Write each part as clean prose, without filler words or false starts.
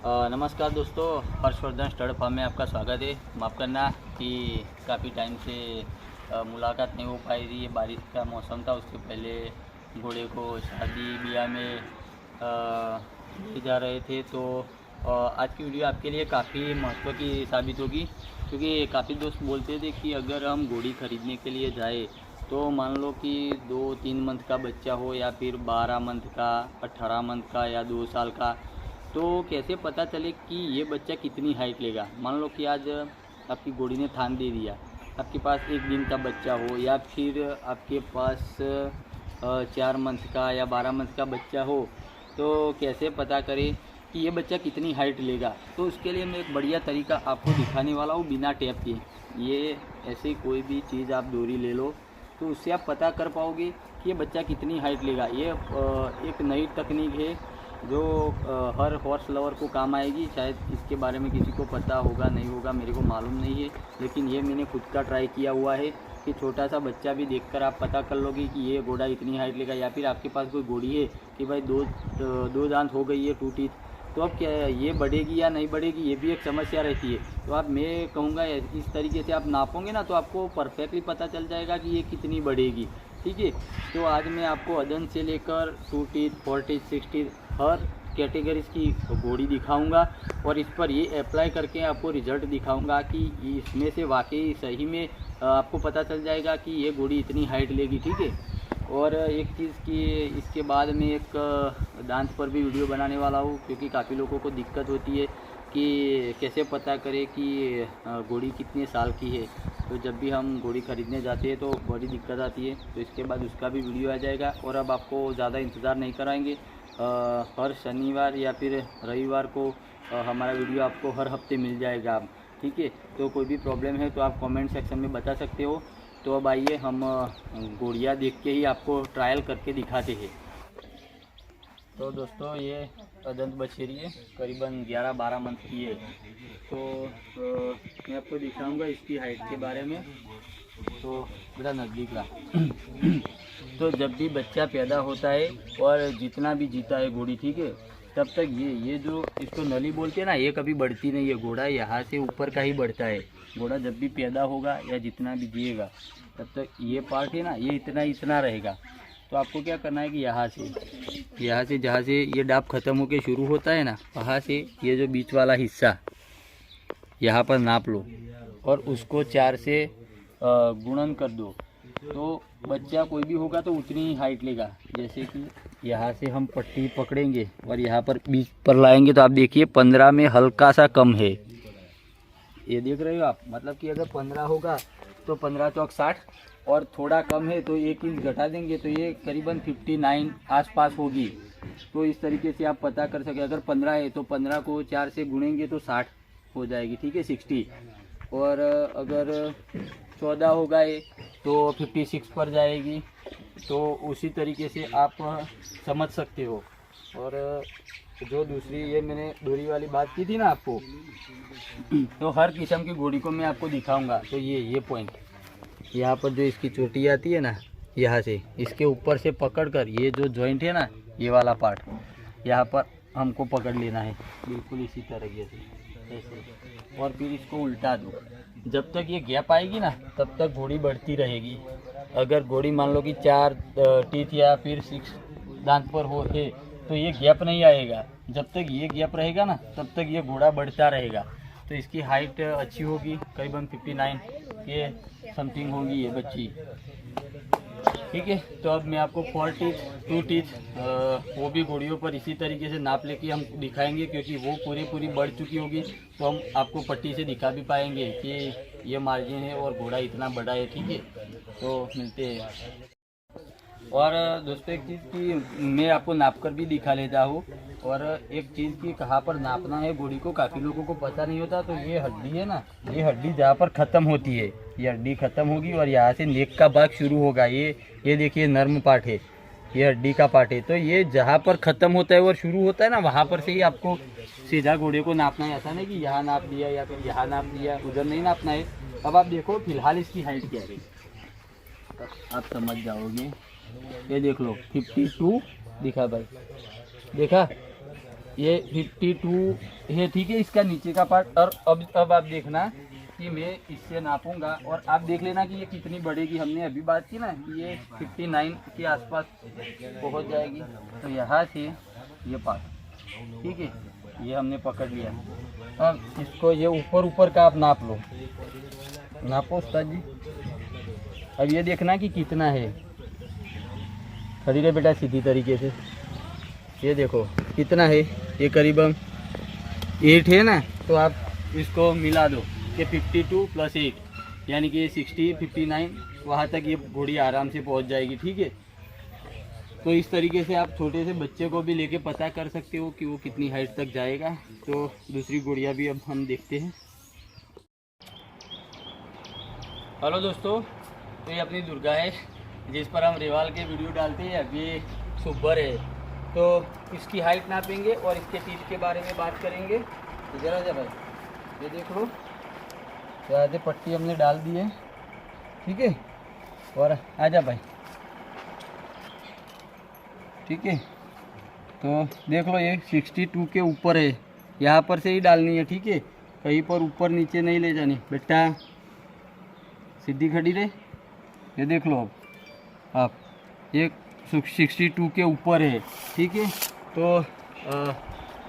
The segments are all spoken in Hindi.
नमस्कार दोस्तों, हर्षवर्धन स्टड फार्म में आपका स्वागत है। माफ़ करना कि काफ़ी टाइम से मुलाकात नहीं हो पाई थी। ये बारिश का मौसम था, उसके पहले घोड़े को शादी ब्याह में ले जा रहे थे। तो आज की वीडियो आपके लिए काफ़ी महत्व की साबित होगी, क्योंकि काफ़ी दोस्त बोलते थे कि अगर हम घोड़ी ख़रीदने के लिए जाए तो मान लो कि 2-3 मंथ का बच्चा हो या फिर 12 मंथ का, 18 मंथ का या 2 साल का, तो कैसे पता चले कि ये बच्चा कितनी हाइट लेगा। मान लो कि आज आपकी घोड़ी ने थान दे दिया, आपके पास 1 दिन का बच्चा हो या फिर आपके पास 4 मंथ का या 12 मंथ का बच्चा हो, तो कैसे पता करें कि ये बच्चा कितनी हाइट लेगा। तो उसके लिए मैं एक बढ़िया तरीका आपको दिखाने वाला हूँ बिना टेप के। ये ऐसे कोई भी चीज़ आप डोरी ले लो तो उससे आप पता कर पाओगे कि ये बच्चा कितनी हाइट लेगा। ये एक नई तकनीक है जो हर हॉर्स लवर को काम आएगी। शायद इसके बारे में किसी को पता होगा नहीं होगा, मेरे को मालूम नहीं है, लेकिन ये मैंने खुद का ट्राई किया हुआ है कि छोटा सा बच्चा भी देखकर आप पता कर लोगे कि ये घोड़ा इतनी हाइट लेगा। या फिर आपके पास कोई घोड़ी है कि भाई दो दांत हो गई है, 2 टीथ, तो अब क्या ये बढ़ेगी या नहीं बढ़ेगी, ये भी एक समस्या रहती है। तो आप, मैं कहूँगा इस तरीके से आप नापोगे ना तो आपको परफेक्टली पता चल जाएगा कि ये कितनी बढ़ेगी। ठीक है, तो आज मैं आपको अदन से लेकर 2 टीथ, 4 टीथ, 6 टीथ हर कैटेगरीज की घोड़ी दिखाऊंगा और इस पर ये अप्लाई करके आपको रिजल्ट दिखाऊंगा कि इसमें से वाकई सही में आपको पता चल जाएगा कि ये घोड़ी इतनी हाइट लेगी। ठीक है, और एक चीज़ की इसके बाद में एक दांत पर भी वीडियो बनाने वाला हूँ, क्योंकि काफ़ी लोगों को दिक्कत होती है कि कैसे पता करें कि घोड़ी कितने साल की है। तो जब भी हम घोड़ी ख़रीदने जाते हैं तो बड़ी दिक्कत आती है, तो इसके बाद उसका भी वीडियो आ जाएगा। और अब आपको ज़्यादा इंतज़ार नहीं कराएंगे, हर शनिवार या फिर रविवार को हमारा वीडियो आपको हर हफ्ते मिल जाएगा। अब ठीक है, तो कोई भी प्रॉब्लम है तो आप कमेंट सेक्शन में बता सकते हो। तो अब आइए हम घोड़ियाँ देख के ही आपको ट्रायल करके दिखाते हैं। तो दोस्तों, ये अदंत बछेरी है, करीबन 11-12 मंथ की है। तो मैं आपको दिखाऊंगा इसकी हाइट के बारे में। तो बड़ा नज़दीक ला तो जब भी बच्चा पैदा होता है और जितना भी जीता है घोड़ी, ठीक है, तब तक ये जो इसको नली बोलते हैं ना, ये कभी बढ़ती नहीं है। घोड़ा यहाँ से ऊपर का ही बढ़ता है। घोड़ा जब भी पैदा होगा या जितना भी जिएगा तब तक ये पार्ट है ना, ये इतना इतना रहेगा। तो आपको क्या करना है कि यहाँ से जहाँ से ये डाब ख़त्म होके शुरू होता है ना, वहाँ से ये जो बीच वाला हिस्सा यहाँ पर नाप लो और उसको 4 से गुणन कर दो। तो बच्चा कोई भी होगा तो उतनी ही हाइट लेगा। जैसे कि यहाँ से हम पट्टी पकड़ेंगे और यहाँ पर बीच पर लाएंगे तो आप देखिए 15 में हल्का सा कम है। ये देख रहे हो आप, मतलब कि अगर 15 होगा तो 15 चौक 60 और थोड़ा कम है तो 1 इंच घटा देंगे तो ये करीबन 59 आसपास होगी। तो इस तरीके से आप पता कर सके। अगर 15 है तो 15 को 4 से गुणेंगे तो 60 हो जाएगी। ठीक है, 60। और अगर 14 होगा ये तो 56 पर जाएगी। तो उसी तरीके से आप समझ सकते हो। और जो दूसरी ये मैंने डोरी वाली बात की थी ना आपको, तो हर किस्म की घोड़ी को मैं आपको दिखाऊंगा। तो ये पॉइंट यहाँ पर जो इसकी चोटी आती है ना, यहाँ से इसके ऊपर से पकड़कर ये जो जॉइंट है ना, ये वाला पार्ट यहाँ पर हमको पकड़ लेना है, बिल्कुल इसी तरीके से ऐसे। और फिर इसको उल्टा दो। जब तक ये गैप आएगी ना तब तक घोड़ी बढ़ती रहेगी। अगर घोड़ी मान लो कि 4 टीथ या फिर 6 दांत पर हो है तो ये गैप नहीं आएगा। जब तक ये गैप रहेगा ना तब तक ये घोड़ा बढ़ता रहेगा। तो इसकी हाइट अच्छी होगी, करीबन 59 के समथिंग होगी ये बच्ची। ठीक है, तो अब मैं आपको 4 टीथ, 2 टीथ वो भी घोड़ियों पर इसी तरीके से नाप लेके हम दिखाएंगे, क्योंकि वो पूरी बढ़ चुकी होगी तो हम आपको पट्टी से दिखा भी पाएंगे कि ये मार्जिन है और घोड़ा इतना बड़ा है। ठीक है, तो मिलते हैं। और दोस्तों, एक चीज़ की मैं आपको नाप कर भी दिखा लेता हूँ। और एक चीज़ की कहाँ पर नापना है घोड़ी को, काफ़ी लोगों को पता नहीं होता। तो ये हड्डी है ना, ये हड्डी जहाँ पर ख़त्म होती है, ये हड्डी ख़त्म होगी और यहाँ से नेक का भाग शुरू होगा। ये देखिए नर्म पार्ट है, ये हड्डी का पार्ट है। तो ये जहाँ पर ख़त्म होता है और शुरू होता है ना, वहाँ पर से ही आपको सीधा घोड़े को नापना है। ऐसा नहीं कि यहाँ नाप दिया या फिर यहाँ नाप दिया, उधर नहीं नापना है। अब आप देखो फिलहाल इसकी हाइट क्या है, आप समझ जाओगे। ये देख लो 52 दिखा भाई, देखा ये 52 है, ठीक है, इसका नीचे का पार्ट। और अब आप देखना कि मैं इससे नापूंगा और आप देख लेना कि ये कितनी बढ़ेगी। हमने अभी बात की ना, ये 59 के आसपास पहुंच जाएगी। तो यहाँ से ये पार्ट, ठीक है, ये हमने पकड़ लिया। अब इसको ये ऊपर का आप नाप लो, नापो उस्ताद जी। अब ये देखना कि कितना है। खड़ी रहे बेटा सीधी तरीके से, ये देखो कितना है। ये करीबन 8 है ना, तो आप इसको मिला दो कि 52 + 8 यानी कि 60, 59 वहाँ तक ये घोड़ी आराम से पहुँच जाएगी, ठीक है। तो इस तरीके से आप छोटे से बच्चे को भी लेके पता कर सकते हो कि वो कितनी हाइट तक जाएगा। तो दूसरी घोड़ियाँ भी अब हम देखते हैं। हेलो दोस्तों, तो ये अपनी दुर्गा है जिस पर हम रेवाल के वीडियो डालते हैं। अब ये सुपर है, तो इसकी हाइट नापेंगे और इसके टीथ के बारे में बात करेंगे। जरा जा भाई, ये देख लो, आधे पट्टी हमने डाल दी है, ठीक है। और आजा भाई, ठीक है। तो देख लो ये 62 के ऊपर है, यहाँ पर से ही डालनी है, ठीक है। कहीं पर ऊपर नीचे नहीं ले जानी बेटा, सीधी खड़ी रहे। ये देख लो अब आप, ये 62 के ऊपर है, ठीक है। तो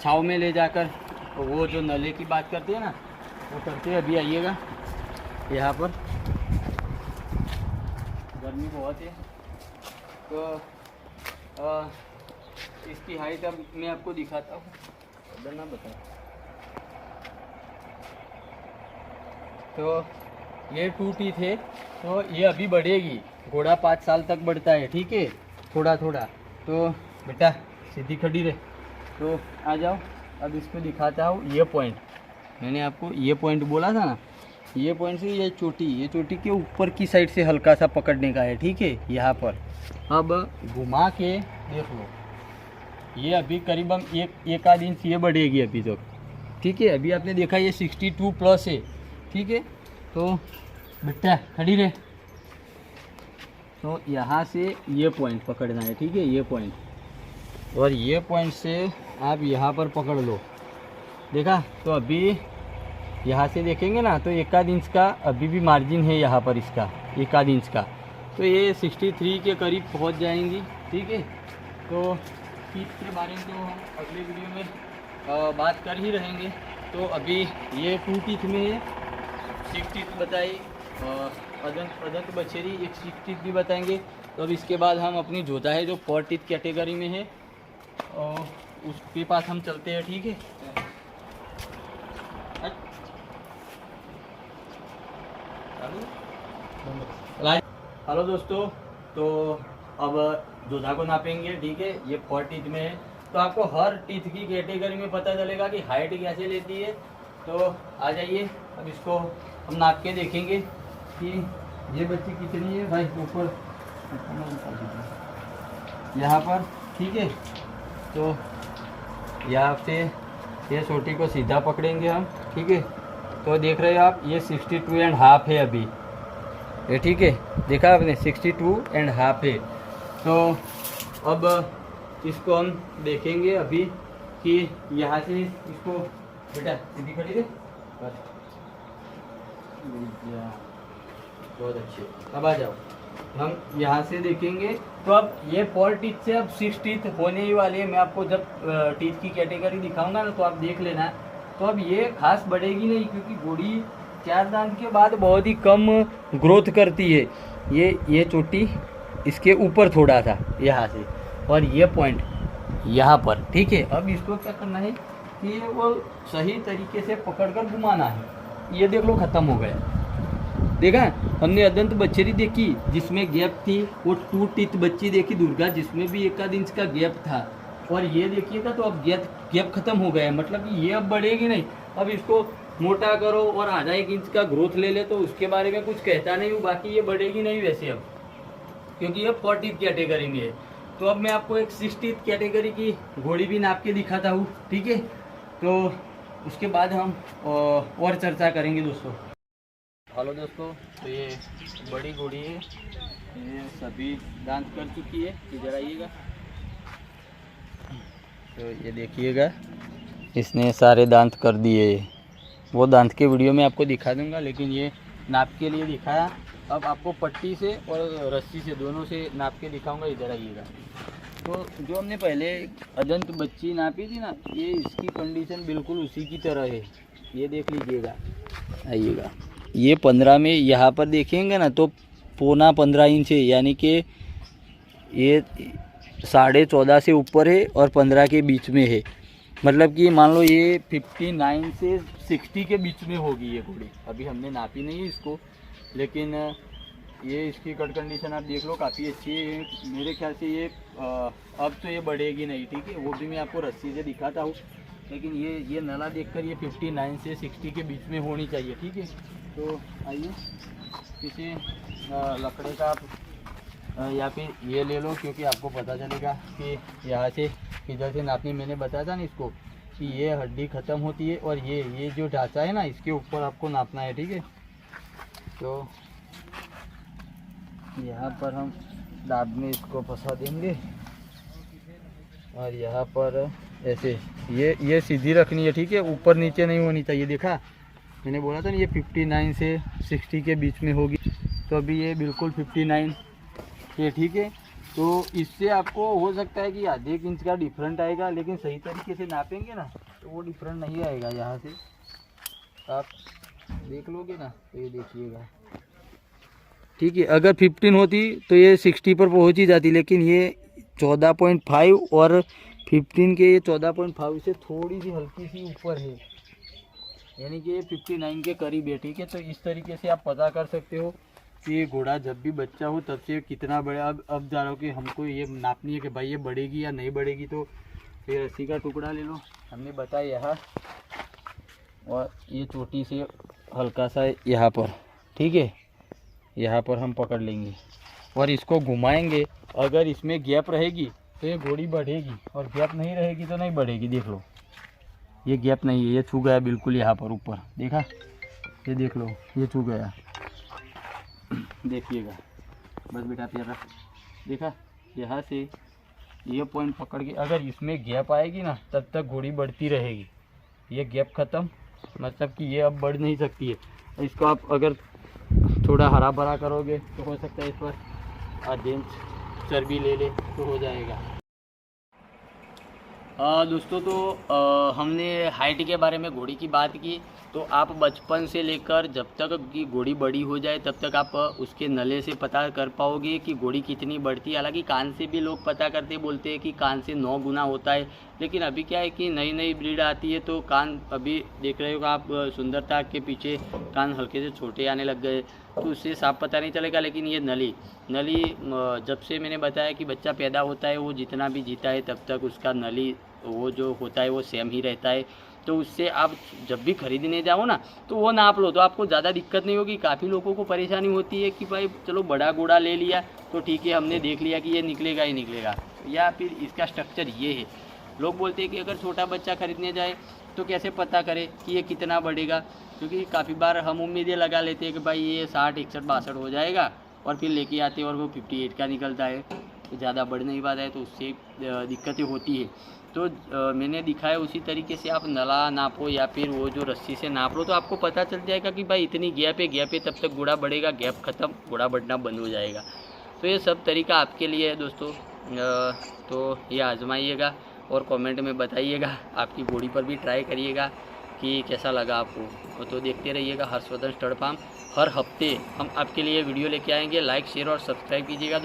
छाव में ले जाकर वो जो नले की बात करते हैं ना, वो करते हैं। अभी आइएगा यहाँ पर, गर्मी बहुत है। तो इसकी हाइट अब मैं आपको दिखाता हूँ, ना बता। तो ये 2 टीथ है, तो ये अभी बढ़ेगी। घोड़ा 5 साल तक बढ़ता है, ठीक है, थोड़ा थोड़ा। तो बेटा सीधी खड़ी रहे। तो आ जाओ, अब इसको दिखाता हूँ। ये पॉइंट मैंने आपको ये पॉइंट बोला था ना, ये पॉइंट से ये चोटी के ऊपर की साइड से हल्का सा पकड़ने का है, ठीक है, यहाँ पर। अब घुमा के देख लो, ये अभी करीबन एक आध इंच ये बढ़ेगी अभी तक, ठीक है। अभी आपने देखा ये 62+ है, ठीक है। तो बेटा खड़ी रहे। तो यहाँ से ये पॉइंट पकड़ना है, ठीक है, ये पॉइंट। और ये पॉइंट से आप यहाँ पर पकड़ लो, देखा। तो अभी यहाँ से देखेंगे ना, तो 1 आध इंच का अभी भी मार्जिन है यहाँ पर, इसका 1 आध इंच का। तो ये 63 के करीब पहुँच जाएंगी, ठीक है। तो टीथ के बारे में तो हम अगले वीडियो में बात कर ही रहेंगे। तो अभी ये 2 टीथ में है, 6 टीथ बताई, अदंत बछेरी एक 6 टीथ भी बताएंगे। तो अब इसके बाद हम अपनी जोधा है जो 4 टीथ कैटेगरी में है, और उसके पास हम चलते हैं, ठीक है। हेलो दोस्तों, तो अब जोधा को नापेंगे, ठीक है। ये 4 टीथ में है, तो आपको हर टीथ की कैटेगरी में पता चलेगा कि हाइट कैसे लेती है। तो आ जाइए, अब इसको हम नाप के देखेंगे कि ये बच्ची कितनी है। भाई ऊपर यहाँ पर, ठीक है। तो यहाँ से ये छोटी को सीधा पकड़ेंगे हम, ठीक है। तो देख रहे हो आप, ये 62.5 है अभी, ये ठीक है, देखा आपने 62.5 है। तो अब इसको हम देखेंगे अभी कि यहाँ से इसको, बेटा सीधी खड़ी है, बहुत अच्छे। अब आ जाओ, हम यहाँ से देखेंगे। तो अब ये 4 टीथ से अब 6 टीथ होने ही वाले हैं। मैं आपको जब टीथ की कैटेगरी दिखाऊंगा ना, तो आप देख लेना। तो अब ये खास बढ़ेगी नहीं, क्योंकि घोड़ी 4 दांत के बाद बहुत ही कम ग्रोथ करती है। ये चोटी इसके ऊपर थोड़ा सा यहाँ से, और ये पॉइंट यहाँ पर, ठीक है। अब इसको क्या करना है कि वो सही तरीके से पकड़कर घुमाना है। ये देख लो, ख़त्म हो गया। देखा, हमने अदंत बछेरी देखी जिसमें गैप थी, वो 2 टीथ बच्ची देखी दुर्गा जिसमें भी 1 आध इंच का गैप था, और ये देखिएगा तो अब गैप खत्म हो गया है। मतलब कि ये अब बढ़ेगी नहीं। अब इसको मोटा करो और आधा 1 इंच का ग्रोथ ले ले, तो उसके बारे में कुछ कहता नहीं हूँ। बाकी ये बढ़ेगी नहीं वैसे अब, क्योंकि ये 4 टीथ कैटेगरी में है। तो अब मैं आपको एक 6 टीथ कैटेगरी की घोड़ी भी नाप के दिखाता हूँ, ठीक है। तो उसके बाद हम और चर्चा करेंगे दोस्तों। हेलो दोस्तों, तो ये बड़ी घोड़ी है, ये सभी दांत कर चुकी है। इधर आइएगा। तो ये देखिएगा, इसने सारे दांत कर दिए। वो दांत के वीडियो में आपको दिखा दूंगा, लेकिन ये नाप के लिए दिखाया। अब आपको पट्टी से और रस्सी से दोनों से नाप के दिखाऊंगा। इधर आइएगा। तो जो हमने पहले अजंत बच्ची नापी थी ना, ये इसकी कंडीशन बिल्कुल उसी की तरह है। ये देख लीजिएगा, आइएगा। ये 15 में यहाँ पर देखेंगे ना तो 14.25 इंच है, यानी कि ये 14.5 से ऊपर है और 15 के बीच में है। मतलब कि मान लो ये 59 से 60 के बीच में होगी ये घोड़ी। अभी हमने नापी नहीं है इसको, लेकिन ये इसकी कट कंडीशन आप देख लो, काफ़ी अच्छी है। मेरे ख्याल से ये अब तो ये बढ़ेगी नहीं, ठीक है। वो भी मैं आपको रस्सी से दिखाता हूँ, लेकिन ये नला देखकर ये 59 से 60 के बीच में होनी चाहिए, ठीक है। तो आइए, किसी लकड़े का आप या फिर ये ले लो, क्योंकि आपको पता चलेगा कि यहाँ से किधर से नापनी। मैंने बताया था ना इसको कि ये हड्डी ख़त्म होती है और ये जो ढांचा है ना, इसके ऊपर आपको नापना है, ठीक है। तो यहाँ पर हम दाब में इसको फंसा देंगे और यहाँ पर ऐसे ये सीधी रखनी है, ठीक है। ऊपर नीचे नहीं होनी चाहिए। देखा, मैंने बोला था ना ये 59 से 60 के बीच में होगी। तो अभी ये बिल्कुल 59 है, ठीक है। तो इससे आपको हो सकता है कि आधे इंच का डिफरेंट आएगा, लेकिन सही तरीके से नापेंगे ना तो वो डिफरेंट नहीं आएगा। यहाँ से आप देख लोगे ना, तो ये देखिएगा, ठीक है। अगर 15 होती तो ये 60 पर पहुँच ही जाती, लेकिन ये 14.5 और 15 के ये 14.5 से थोड़ी सी हल्की सी ऊपर है, यानी कि ये 59 के करीब है, ठीक है। तो इस तरीके से आप पता कर सकते हो कि घोड़ा जब भी बच्चा हो तब से कितना बड़ा। अब जा रहा हो कि हमको ये नापनी है कि भाई ये बढ़ेगी या नहीं बढ़ेगी। तो फिर रस्सी का टुकड़ा ले लो, हमने बताया यहाँ, और ये चोटी से हल्का सा यहाँ पर, ठीक है, यहाँ पर हम पकड़ लेंगे और इसको घुमाएंगे। अगर इसमें गैप रहेगी तो ये घोड़ी बढ़ेगी, और गैप नहीं रहेगी तो नहीं बढ़ेगी। देख लो, ये गैप नहीं है, ये छू गया बिल्कुल यहाँ पर ऊपर। देखा, ये देख लो, ये छू गया। देखिएगा, बस बेटा प्यारा, देखा, यहाँ से ये पॉइंट पकड़ के अगर इसमें गैप आएगी ना तब तक घोड़ी बढ़ती रहेगी। ये गैप ख़त्म, मतलब कि ये अब बढ़ नहीं सकती है। इसको आप अगर थोड़ा हरा भरा करोगे तो हो सकता है इस पर आधे इंच चर्बी ले ले तो हो जाएगा। दोस्तों, तो हमने हाइट के बारे में घोड़ी की बात की। तो आप बचपन से लेकर जब तक की घोड़ी बड़ी हो जाए तब तक आप उसके नले से पता कर पाओगे कि घोड़ी कितनी बढ़ती है। हालांकि कान से भी लोग पता करते बोलते हैं कि कान से 9 गुना होता है, लेकिन अभी क्या है कि नई नई ब्रीड आती है तो कान, अभी देख रहे हो आप, सुंदरता के पीछे कान हल्के से छोटे आने लग गए, तो उससे साफ पता नहीं चलेगा। लेकिन ये नली जब से मैंने बताया कि बच्चा पैदा होता है वो जितना भी जीता है तब तक उसका नली वो जो होता है वो सेम ही रहता है। तो उससे आप जब भी खरीदने जाओ ना तो वो नाप लो, तो आपको ज़्यादा दिक्कत नहीं होगी। काफ़ी लोगों को परेशानी होती है कि भाई चलो बड़ा घोड़ा ले लिया तो ठीक है, हमने देख लिया कि ये निकलेगा ही निकलेगा, या फिर इसका स्ट्रक्चर ये है। लोग बोलते हैं कि अगर छोटा बच्चा खरीदने जाए तो कैसे पता करे कि ये कितना बढ़ेगा, क्योंकि काफ़ी बार हम उम्मीदें लगा लेते हैं कि भाई ये 60, 61, 62 हो जाएगा, और फिर लेके आते हैं और वो 58 का निकलता है, तो ज़्यादा बढ़ नहीं पाता है, तो उससे दिक्कतें होती है। तो मैंने दिखाया उसी तरीके से आप नला नापो या फिर वो जो रस्सी से नाप लो, तो आपको पता चल जाएगा कि भाई इतनी गैप है, तब तक घोड़ा बढ़ेगा, गैप ख़त्म, घोड़ा बढ़ना बंद हो जाएगा। तो ये सब तरीका आपके लिए है दोस्तों। तो ये आजमाइएगा और कमेंट में बताइएगा, आपकी घोड़ी पर भी ट्राई करिएगा कि कैसा लगा आपको। तो देखते रहिएगा हर्षवर्धन स्टड फार्म। हर हफ्ते हम आपके लिए वीडियो लेके आएंगे। लाइक, शेयर और सब्सक्राइब कीजिएगा।